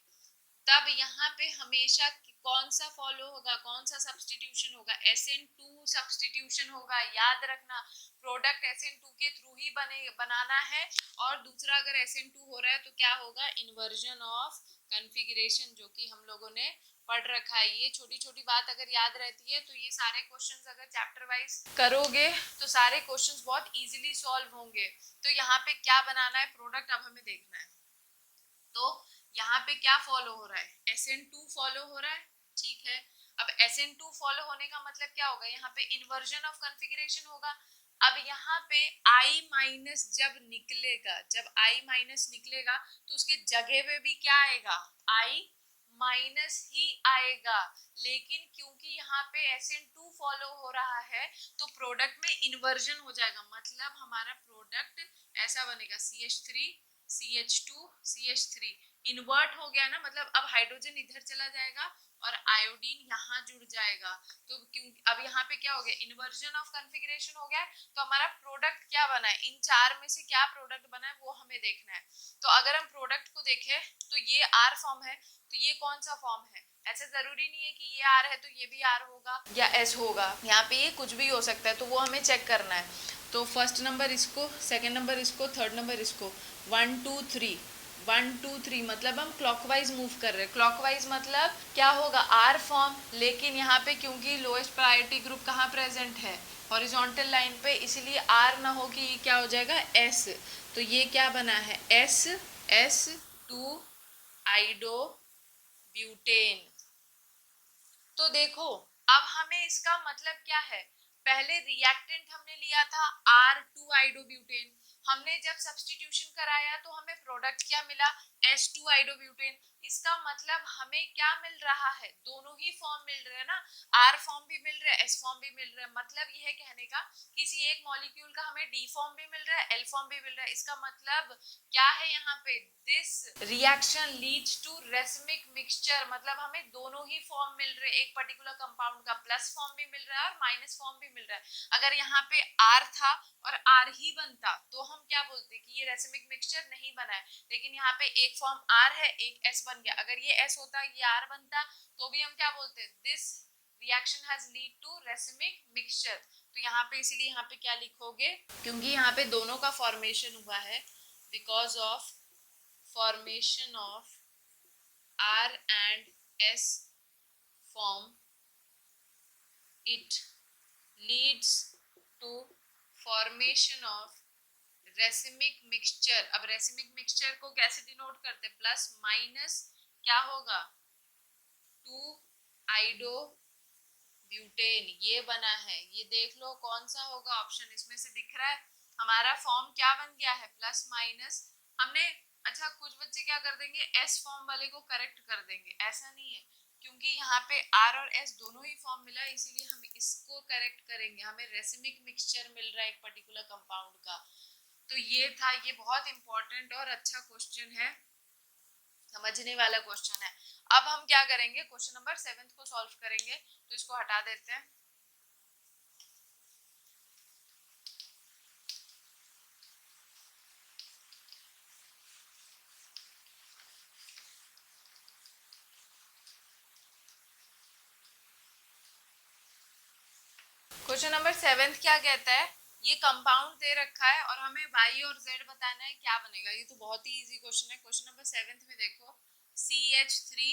तब यहाँ पे हमेशा कौन सा फॉलो होगा, कौन सा सब्स्टिट्यूशन होगा, SN2 सब्स्टिट्यूशन होगा। याद रखना, प्रोडक्ट SN2 के थ्रू ही बनाना है। और दूसरा अगर SN2 हो रहा है तो क्या होगा, इन्वर्जन ऑफ कॉन्फ़िगरेशन, जो कि हम लोगों ने पढ़ रखा है। ये छोटी छोटी बात अगर याद रहती है तो ये सारे क्वेश्चंस अगर चैप्टर वाइज करोगे तो सारे क्वेश्चंस बहुत इजीली सॉल्व होंगे। तो यहाँ पे क्या बनाना है, प्रोडक्ट अब हमें देखना है। तो यहाँ पे क्या फॉलो हो रहा है, SN2 फॉलो हो रहा है, ठीक है। अब SN2 फॉलो होने का मतलब क्या होगा, यहाँ पे इन्वर्जन ऑफ कॉन्फ़िगरेशन होगा। अब यहाँ पे I माइनस जब निकलेगा, जब I माइनस निकलेगा तो उसके जगह पे भी क्या आएगा, I माइनस ही आएगा। लेकिन क्योंकि यहाँ पे SN2 फॉलो हो रहा है तो प्रोडक्ट में इन्वर्जन हो जाएगा, मतलब हमारा प्रोडक्ट ऐसा बनेगा CH3 CH2 CH3, इन्वर्ट हो गया ना, मतलब अब हाइड्रोजन इधर चला जाएगा और आयोडीन यहाँ जुड़ जाएगा। तो क्यों अब यहाँ पे क्या हो गया, इन्वर्जन ऑफ कॉन्फ़िगरेशन हो गया है। तो हमारा प्रोडक्ट क्या बना है, इन चार में से क्या प्रोडक्ट बना है वो हमें देखना है। तो अगर हम प्रोडक्ट को देखें तो ये आर फॉर्म है, तो ये कौन सा फॉर्म है, ऐसा जरूरी नहीं है कि ये आर है तो ये भी आर होगा या एस होगा, यहाँ पे ये कुछ भी हो सकता है, तो वो हमें चेक करना है। तो फर्स्ट नंबर इसको, सेकंड नंबर इसको, थर्ड नंबर इसको, 1 2 3 1 2 3, मतलब हम क्लॉकवाइज मूव कर रहे हैं। क्लॉकवाइज मतलब क्या होगा, आर फॉर्म, लेकिन यहाँ पे क्योंकि लोएस्ट प्रायोरिटी ग्रुप कहाँ प्रेजेंट है, हॉरिजॉन्टल लाइन पे, इसलिए आर ना हो कि ये क्या हो जाएगा एस। तो ये क्या बना है एस S2 आइडो ब्यूटेन। तो देखो अब हमें इसका मतलब क्या है, पहले रिएक्टेंट हमने लिया था R2 आइडोब्यूटेन, हमने जब सब्स्टिट्यूशन कराया तो हमें प्रोडक्ट क्या मिला S2 आइडोब्यूटेन। इसका मतलब हमें क्या मिल रहा है, दोनों ही फॉर्म मिल रहे हैं ना, R फॉर्म भी मिल रहा है S फॉर्म भी मिल रहा है। मतलब ये है कहने का किसी एक मॉलिक्यूल का हमें D फॉर्म भी मिल रहा है L फॉर्म भी मिल रहा है। इसका मतलब क्या है यहाँ पे, this reaction leads to racemic mixture, मतलब हमें दोनों ही फॉर्म मिल रहे हैं, एक पर्टिकुलर कंपाउंड का प्लस फॉर्म भी मिल रहा है और माइनस फॉर्म भी मिल रहा है। अगर यहाँ पे R था और R ही बनता तो हम क्या बोलते कि ये रेसमिक मिक्सचर नहीं बना है, लेकिन यहाँ पे एक फॉर्म R है एक S बन गया। अगर ये S होता ये R बनता तो भी हम क्या बोलते, this reaction has lead to racemic mixture. तो यहाँ पे इसीलिए यहाँ पे क्या लिखोगे, क्योंकि यहाँ पे दोनों का फॉर्मेशन हुआ है, because of formation of R and S form, it leads to formation of racemic mixture. अब रेसिमिक मिक्सचर को कैसे डिनोट करते, प्लस माइनस क्या होगा 2 आइडो ब्यूटेन, ये बना है, ये देख लो कौन सा होगा ऑप्शन, इसमें से दिख रहा है हमारा फॉर्म क्या बन गया है, प्लस माइनस। हमने अच्छा कुछ बच्चे क्या कर देंगे एस फॉर्म वाले को करेक्ट कर देंगे, ऐसा नहीं है, क्योंकि यहाँ पे आर और एस दोनों ही फॉर्म मिला है, इसीलिए हम इसको करेक्ट करेंगे। हमें रेसिमिक मिक्सचर मिल रहा है एक पर्टिकुलर कंपाउंड का। तो ये था, ये बहुत इंपॉर्टेंट और अच्छा क्वेश्चन है, समझने वाला क्वेश्चन है। अब हम क्या करेंगे, क्वेश्चन नंबर 7 को सॉल्व करेंगे, तो इसको हटा देते हैं। क्वेश्चन नंबर 7 क्या कहता है, ये कंपाउंड दे रखा है और हमें y और z बताना है क्या बनेगा। ये तो बहुत ही इजी क्वेश्चन है। क्वेश्चन नंबर 7 में देखो CH3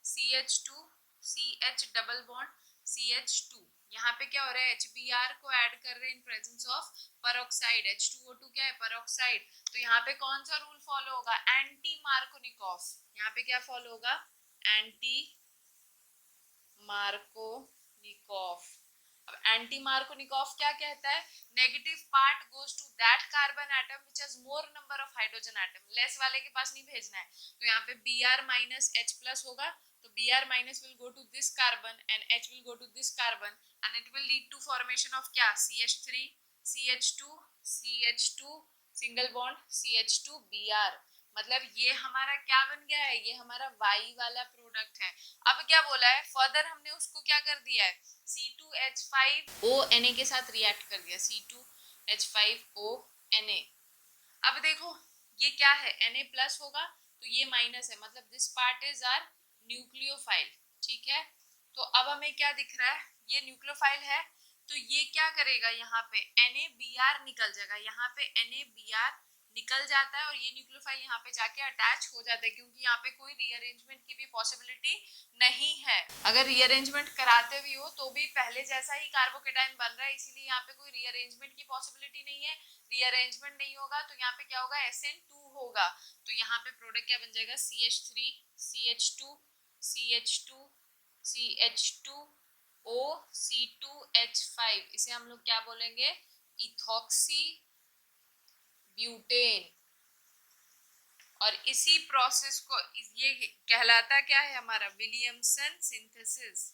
CH2 CH double bond CH2, यहाँ पे क्या हो रहा है HBr को ऐड कर रहे हैं इन प्रेजेंस ऑफ पेरोक्साइड, H2O2 क्या है पेरोक्साइड। तो यहाँ पे कौन सा रूल फॉलो होगा, एंटी मार्कोनिकॉफ। यहाँ पे क्या फॉलो होगा, एंटी मार्कोनिकॉफ। अब एंटी मार्कोनिकॉफ क्या कहता है, negative part goes to that carbon atom which has more number of hydrogen atom, less वाले के पास नहीं भेजना है। तो यहाँ पे Br माइनस H प्लस होगा, तो Br minus will go to this carbon and H will go to this carbon and it will lead to formation of क्या CH3 CH2 CH2 single bond CH2 Br। मतलब ये हमारा क्या बन गया है, ये हमारा Y वाला प्रोडक्ट है। अब क्या बोला है, फर्दर हमने उसको क्या कर दिया है C2H5O Na के साथ रिएक्ट कर दिया, C2H5O Na। अब देखो ये क्या है, Na प्लस होगा तो ये माइनस है, मतलब this part is our nucleophile, ठीक है। तो अब हमें क्या दिख रहा है, ये न्यूक्लियोफाइल है, तो ये क्या करेगा, यहाँ पे NaBr निकल जाएगा, यहाँ पे NaBr निकल जाता है और ये न्यूक्लियोफाइल यहाँ पे जाके अटैच हो जाता है, क्योंकि यहाँ पे कोई रीअरेंजमेंट की भी पॉसिबिलिटी नहीं है। अगर रीअरेंजमेंट कराते भी हो तो भी पहले जैसा ही कार्बोकेटाइन बन रहा है, इसीलिए यहाँ पे कोई रीअरेंजमेंट की पॉसिबिलिटी नहीं है। रीअरेंजमेंट नहीं होगा तो यहाँ पे क्या होगा, SN2 होगा। तो यहाँ पे प्रोडक्ट क्या बन जाएगा, CH3 CH2 CH2 CH2 O C2H5, इसे हम लोग क्या बोलेंगे इथॉक्सी ब्यूटेन। और इसी प्रोसेस को ये कहलाता क्या है हमारा, विलियमसन सिंथेसिस।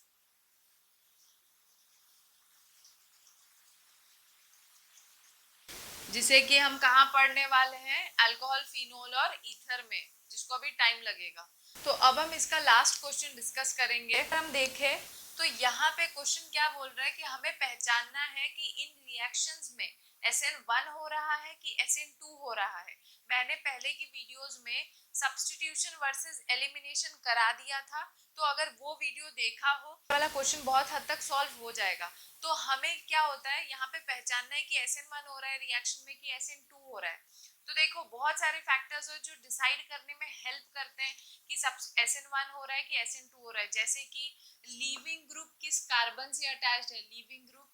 जिसे कि हम कहाँ पढ़ने वाले हैं, अल्कोहल, फिनोल और ईथर में, जिसको अभी टाइम लगेगा। तो अब हम इसका लास्ट क्वेश्चन डिस्कस करेंगे। अगर हम देखें तो यहाँ पे क्वेश्चन क्या बोल रहा है कि हमें पहचानना है कि इन रिएक्शंस में SN1 हो रहा है कि SN2 हो रहा है। मैंने पहले की वीडियोस में सब्स्टिट्यूशन वर्सेस एलिमिनेशन करा दिया था, तो अगर वो वीडियो देखा हो वाला क्वेश्चन बहुत हद तक सॉल्व हो जाएगा। तो हमें क्या होता है यहाँ पे पहचानना है कि SN1 हो रहा है रिएक्शन में कि SN2 हो रहा है। तो देखो बहुत सारे फैक्टर्स है जो डिसाइड करने में हेल्प करते हैं कि सब SN1 हो रहा है कि SN2 हो रहा है। जैसे कि लीविंग ग्रुप किस कार्बन से अटैच्ड है, leaving group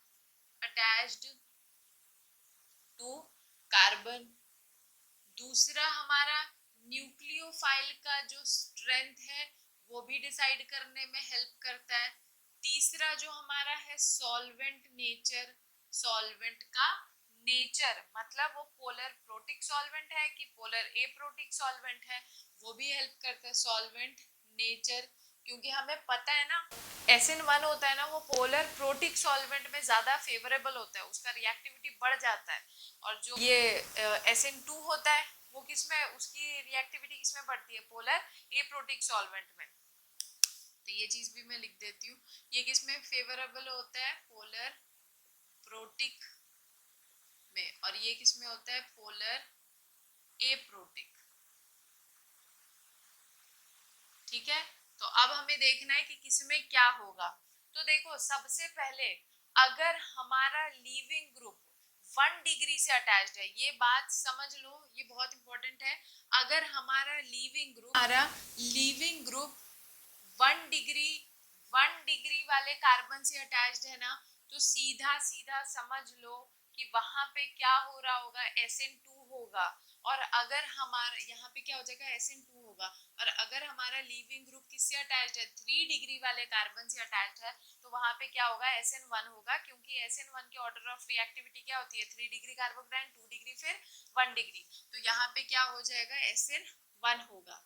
attached to carbon. दूसरा हमारा न्यूक्लियोफाइल का जो स्ट्रेंथ है वो भी डिसाइड करने में हेल्प करता है। तीसरा जो हमारा है सॉल्वेंट नेचर, सॉल्वेंट का नेचर मतलब वो पोलर प्रोटिक सॉल्वेंट है कि पोलर एप्रोटिक सॉल्वेंट है, वो भी हेल्प करता है। सॉल्वेंट नेचर, क्योंकि हमें पता है ना SN1 होता है ना वो पोलर प्रोटिक सॉल्वेंट में ज्यादा फेवरेबल होता है, उसका रिएक्टिविटी बढ़ जाता है। और जो ये SN2 होता है वो किसमें, उसकी रिएक्टिविटी किसमें बढ़ती है, पोलर एप्रोटिक सॉल्वेंट में। तो ये चीज भी मैं लिख देती हूँ, ये किसमें फेवरेबल होता है, पोलर प्रोटिक में, और ये किसमें होता है, पोलर एप्रोटिक। ठीक है, तो अब हमें देखना है कि किसमें क्या होगा। तो देखो सबसे पहले अगर हमारा लीविंग ग्रुप 1 डिग्री से अटैच्ड है, ये बात समझ लो, ये बहुत इंपॉर्टेंट है। अगर हमारा लीविंग ग्रुप 1 डिग्री वाले कार्बन से अटैच्ड है ना, तो सीधा सीधा समझ लो कि वहां पे क्या हो रहा होगा, SN2 होगा। और अगर हमारा यहाँ पे क्या हो जाएगा, SN2 होगा। और अगर हमारा लीविंग ग्रुप किससे अटैच्ड है, 3 डिग्री वाले कार्बन से अटैच्ड है, तो वहां पे क्या होगा, SN1 होगा। क्योंकि SN1 के ऑर्डर ऑफ रिएक्टिविटी क्या होती है, 3 डिग्री कार्बोकेटाइन, 2 डिग्री, फिर 1 डिग्री। तो यहाँ पे क्या हो जाएगा, SN1 होगा।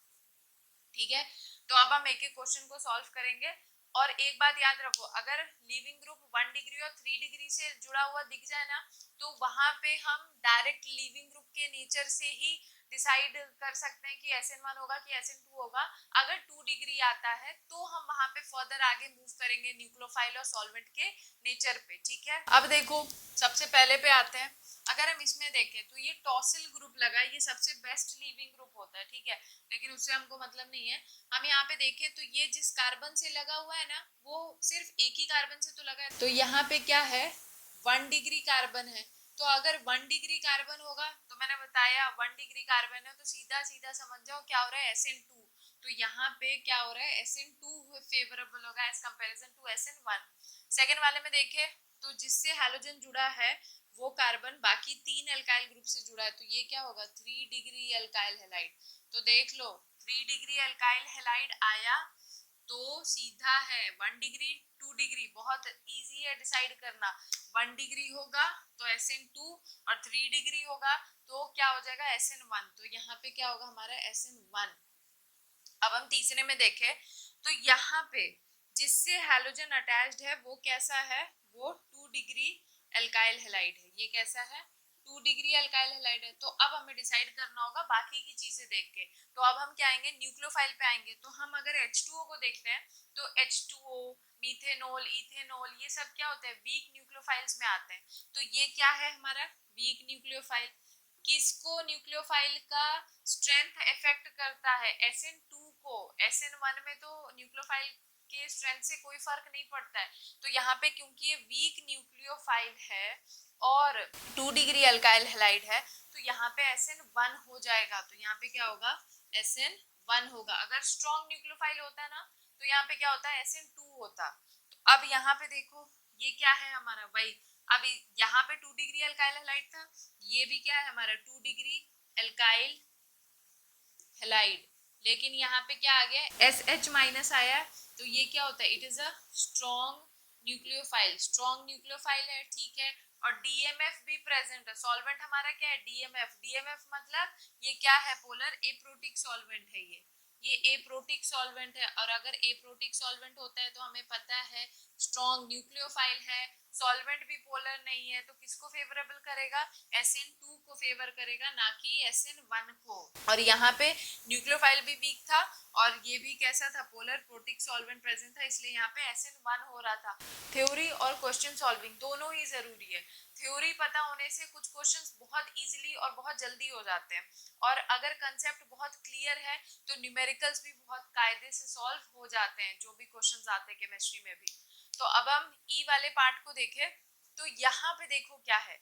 ठीक है, तो अब हम एक एक क्वेश्चन को सॉल्व करेंगे। और एक बात याद रखो, अगर लीविंग ग्रुप 1 डिग्री और 3 डिग्री से जुड़ा हुआ दिख जाए ना, तो वहां पे हम डायरेक्ट लीविंग ग्रुप के नेचर से ही डिसाइड कर सकते हैं कि SN1 होगा कि SN2 होगा। अगर 2 डिग्री आता है तो हम वहां पे फर्दर आगे मूव करेंगे न्यूक्लियोफाइल और सॉल्वेंट के नेचर पे। ठीक है, अब देखो सबसे पहले पे आते हैं। अगर हम इसमें देखें तो ये टॉसिल ग्रुप लगा, ये सबसे बेस्ट लीविंग ग्रुप होता है। ठीक है, लेकिन उससे हमको मतलब नहीं है। हम यहाँ पे देखें तो ये जिस कार्बन से लगा हुआ है ना, वो सिर्फ एक ही कार्बन से तो लगा है। तो यहाँ पे क्या है, 1 डिग्री कार्बन है। तो अगर 1 डिग्री कार्बन होगा, तो मैंने बताया 1 डिग्री कार्बन है, तो सीधा सीधा समझ जाओ क्या हो रहा है, SN2। तो यहाँ पे क्या हो रहा है, SN2 फेवरेबल होगा as comparison to SN1। Second वाले में देखे तो जिससे हैलोजन जुड़ा है वो कार्बन बाकी 3 एल्काइल ग्रुप से जुड़ा है, तो ये क्या होगा, 3 डिग्री एल्काइल हैलाइड। तो देख लो 3 डिग्री एल्काइल हैलाइड आया, तो सीधा है 1 डिग्री 2 डिग्री, बहुत इजी है डिसाइड करना। 1 डिग्री होगा तो SN2, और 3 डिग्री होगा तो क्या हो जाएगा, SN1। तो यहाँ पे क्या होगा हमारा, SN1। अब हम तीसरे में देखें तो यहाँ पे जिससे हैलोजन अटैच्ड है वो कैसा है, वो 2 डिग्री एल्काइल हैलाइड है। ये कैसा है, 2 डिग्री एल्काइल हैलाइड है। तो अब हमें डिसाइड करना होगा बाकी की चीजें देख के। तो अब हम क्या आएंगे, न्यूक्लियोफाइल पे आएंगे। तो हम अगर H2O को देखते हैं तो H2O, मीथेनॉल, इथेनॉल, ये सब क्या होते हैं, वीक न्यूक्लियोफाइल्स में आते हैं। तो ये क्या है हमारा, वीक न्यूक्लियोफाइल। किसको न्यूक्लियोफाइल का स्ट्रेंथ इफेक्ट करता है, SN2 को। SN1 में तो न्यूक्लियोफाइल के स्ट्रेंथ से कोई फर्क नहीं पड़ता है। तो यहाँ पे क्योंकि ये वीक न्यूक्लियोफाइल है और 2 डिग्री अल्काइल हैलाइड है, तो यहाँ पे SN1 हो जाएगा। तो यहाँ पे क्या होगा, SN1 होगा। अगर स्ट्रॉन्ग न्यूक्लियोफाइल होता ना तो यहाँ पे क्या होता है, SN2 होता। तो अब यहाँ पे देखो ये क्या है हमारा, वही अब यहाँ पे 2 डिग्री अल्काइल हैलाइड था, ये भी क्या है हमारा 2 डिग्री एल्काइल हैलाइड। लेकिन यहाँ पे क्या आ गया, SH माइनस आया, तो ये क्या होता है, it is a strong nucleophile, strong nucleophile है, ठीक है। और डीएमएफ भी प्रेजेंट है। सॉल्वेंट हमारा क्या है, डीएमएफ। डीएमएफ मतलब ये क्या है, पोलर एप्रोटिक सॉल्वेंट है। ये एप्रोटिक सॉल्वेंट है, और अगर एप्रोटिक सॉल्वेंट होता है तो हमें पता है स्ट्रॉन्ग न्यूक्लियोफाइल है, सॉल्वेंट भी पोलर नहीं है, तो किसको फेवरेबल करेगा, SN2 को फेवर करेगा, ना कि SN1 को। और यहाँ पे न्यूक्लियोफाइल भी वीक था, और ये भी कैसा था, पोलर प्रोटिक सॉल्वेंट प्रेजेंट था, इसलिए यहाँ पे SN1 हो रहा था। थ्योरी और क्वेश्चन सॉल्विंग दोनों ही जरूरी है। थ्योरी पता होने से कुछ क्वेश्चंस बहुत इजीली और बहुत जल्दी हो जाते हैं, और अगर कंसेप्ट बहुत क्लियर है तो न्यूमेरिकल्स भी बहुत कायदे से सॉल्व हो जाते हैं, जो भी क्वेश्चंस आते हैं केमिस्ट्री में भी। तो अब हम ई वाले पार्ट को देखें, तो यहाँ पे देखो क्या है।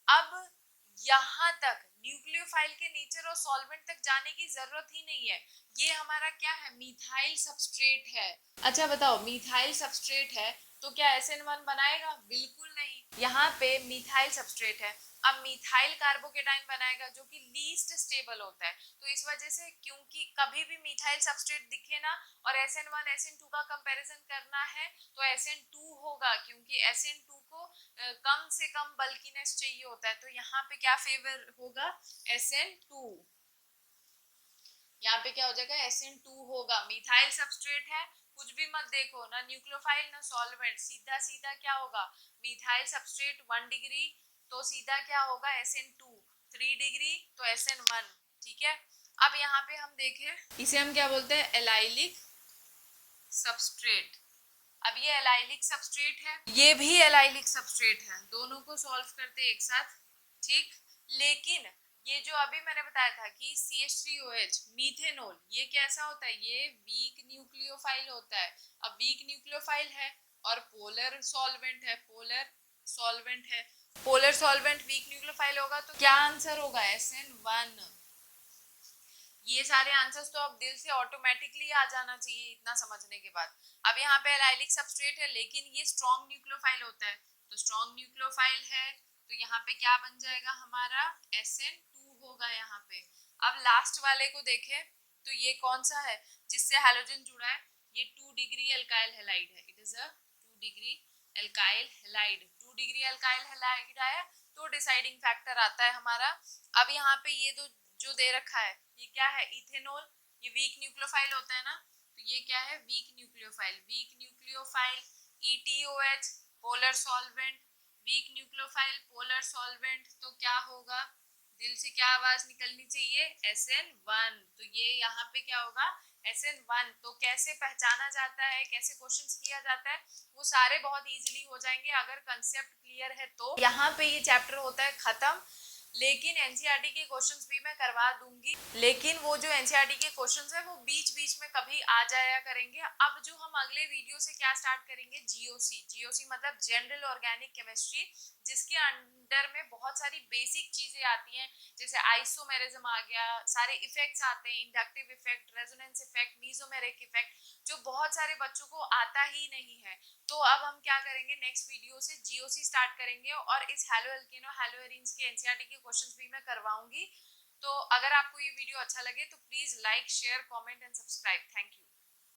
अब यहाँ तक न्यूक्लियोफाइल के नेचर और सॉल्वेंट तक जाने की जरूरत ही नहीं है। ये हमारा क्या है, मिथाइल सबस्ट्रेट है। अच्छा बताओ, मिथाइल सबस्ट्रेट है तो क्या SN1 बनाएगा, बिल्कुल नहीं। यहाँ पे मिथाइल सबस्ट्रेट है, अब मिथाइल कार्बोकेटाइन बनाएगा जो कि लीस्ट स्टेबल होता है। तो इस वजह से, क्योंकि कभी भी मिथाइल सबस्ट्रेट दिखे ना और SN1 SN2 का कंपैरिजन करना है तो SN2 होगा, क्योंकि SN2 को कम से कम बल्कीनेस चाहिए होता है। तो यहाँ पे क्या फेवर होगा, SN2। यहाँ पे क्या हो जाएगा, SN2 होगा। मिथाइल सबस्ट्रेट है, कुछ भी मत देखो, ना न्यूक्लियोफाइल ना सॉल्वेंट, सीधा सीधा क्या होगा, मिथाइल सबस्ट्रेट 1 डिग्री तो सीधा क्या होगा, SN2, 3 डिग्री तो SN1, ठीक है। अब यहाँ पे हम देखें, इसे हम क्या बोलते हैं, एलाइलिक सबस्ट्रेट। अब ये एलाइलिक सबस्ट्रेट है, ये भी एलाइलिक सबस्ट्रेट है, दोनों को सॉल्व करते एक साथ, ठीक। लेकिन ये जो अभी मैंने बताया था कि CH3OH मीथेनॉल, ये कैसा होता है, ये वीक न्यूक्लियोफाइल होता है। अब वीक न्यूक्लियोफाइल है और पोलर सॉल्वेंट है, पोलर सॉल्वेंट है, पोलर सॉल्वेंट वीक न्यूक्लियोफाइल होगा, तो क्या आंसर होगा, SN1। ये सारे आंसर्स तो अब दिल से ऑटोमेटिकली आ जाना चाहिए इतना समझने के बाद। अब यहाँ पे एलाइलिक सबस्ट्रेट है, लेकिन ये स्ट्रॉन्ग न्यूक्लियोफाइल होता है, तो स्ट्रॉन्ग न्यूक्लियोफाइल है, तो यहाँ पे क्या बन जाएगा हमारा, SN2 होगा यहाँ पे। अब लास्ट वाले को देखें, तो ये कौन सा है जिससे हैलोजन जुड़ा है, ये 2 डिग्री एल्काइल हैलाइड है। It is a 2 degree alkyl halide. 2 degree alkyl halide आया तो डिसाइडिंग फैक्टर आता है हमारा। अब यहाँ पे ये तो जो दे रखा है, ये क्या है, इथेनॉल, ये वीक न्यूक्लियोफाइल होता है ना, तो ये क्या है, weak nucleophile. Weak nucleophile ETOH polar solvent, weak nucleophile polar solvent, तो क्या होगा, दिल से क्या आवाज निकलनी चाहिए, SN1। तो ये यहाँ पे क्या होगा, SN1। तो कैसे पहचाना जाता है, कैसे क्वेश्चंस किया जाता है, वो सारे बहुत इजीली हो जाएंगे अगर कंसेप्ट क्लियर है। तो यहाँ पे ये चैप्टर होता है खत्म, लेकिन एनसीईआरटी के क्वेश्चंस भी मैं करवा दूंगी, लेकिन वो जो एनसीईआरटी के क्वेश्चंस है वो बीच बीच में कभी आ जाया करेंगे। अब जो हम अगले वीडियो से क्या स्टार्ट करेंगे, जीओसी। जीओसी मतलब जनरल ऑर्गेनिक केमिस्ट्री, जिसके अंडर में बहुत सारी बेसिक चीजें आती हैं, जैसे आइसोमेरिज्म आ गया, सारे इफेक्ट्स आते हैं, inductive effect, resonance effect, mesomeric effect, जो बहुत सारे बच्चों को आता ही नहीं है। तो अब हम क्या करेंगे, नेक्स्ट वीडियो से जीओसी स्टार्ट करेंगे, और इस हेलो एल्केनो हेलो एरीन्स के एनसीईआरटी के क्वेश्चंस भी मैं करवाऊंगी। तो अगर आपको ये वीडियो अच्छा लगे तो please like, share, comment and subscribe. Thank you.